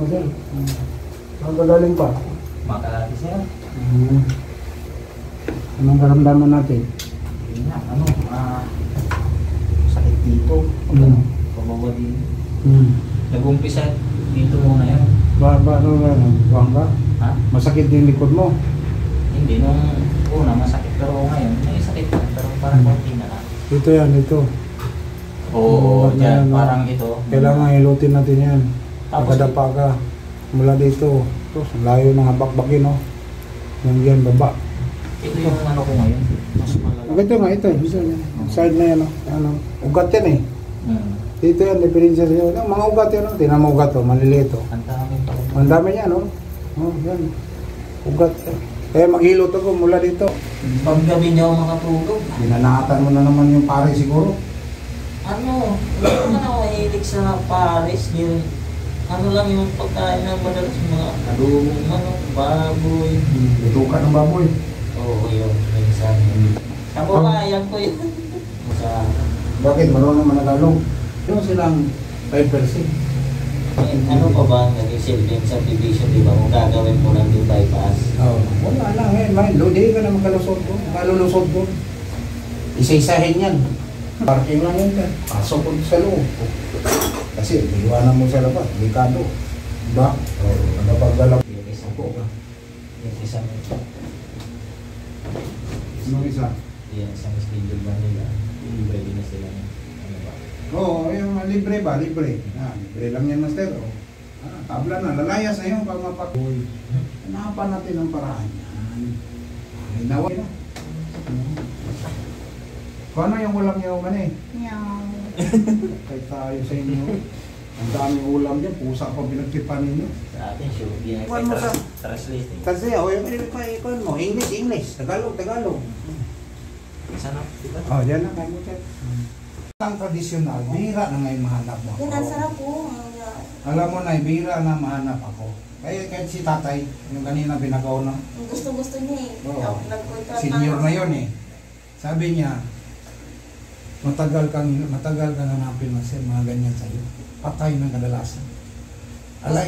sir. Saan ka galing pa? Makati sir. Anong karamdaman natin? Hindi na, sakit dito. Pababa din. Nag-umpisa dito muna yan. Buwang ka? Ha? Masakit din likod mo? Hindi, nung una masakit pero ngayon may sakit na pero parang konti na lang. Ito yan, ito. Oo, dyan, yan, parang ito. Kailangan ilutin natin yan. Tapos Pagkadapa ka mula dito. Tapos layo ng habak-bakin, no? Yan, baba. Ito yung ano ko ngayon. Mas malala. Ito nga, ito. Side na yan, no? Ugat yan eh. Dito yan, diferensya sa'yo. Mga ugat yan, no? Tinan mo ugat, maliliit, oh. Ang dami pa. Ang dami yan, no? Yan. Ugat. Kaya maghilot ako mula dito. Pag gabi niyo ako makatulog. Binanatan mo na naman yung pare siguro. Ano, hindi naman ako mahilig sa Paris. Yung, ano lang yung pagkain ng madalas mga adobong baboy. Ito ka ng baboy. Oo, yun. Minsan. Nabuhayan ko yun. Bakit? Marunong managalog. Yung silang 5%. Ano pa ba naging silbing subdivision, di ba? Kung gagawin mo lang yung bypass. Wala lang eh. Hindi ka na magkalusot ko. Malulusot ko. Isa-isahin yan. Parking lang yan ka. Pasok ko sa loob. Kasi iwanan mo sa labas. Delikado. Diba? Ano paggalap? Yung isa ko. Yung isa mo. Anong isa? Yung isang schedule ba nila? Ready na sila. Ano ba? Oo, yung libre ba? Libre. Libre lang yan, master. Tabla na. Lalayas na yun pag mapakuloy. Hanapan natin ang paraan yan. Naway na. Kung ano yung ulam niyo man eh? Meow. Kahit tayo sa inyo. Ang daming ulam dyan. Pusa pa pinagtipan ninyo. Sa atin, sure. Yan Kuhan mo sa... translating. Kasi yung ikuhan mo. English. Tagalog. Sana, diba? Diyan na kayo mo check. Ang tradisyonal, bihira na ngayon mahanap mo. Yan, ang sarap po. Alam mo na, bihira na mahanap ako. Kaya kahit si tatay, yung kanina binagaw na. Gusto niya eh. Oo. Nagkontra Senior na yun eh. Sabi niya, matagal ka nanapin na siya, mga ganyan sa'yo. Patay ng kadalasan. Alay.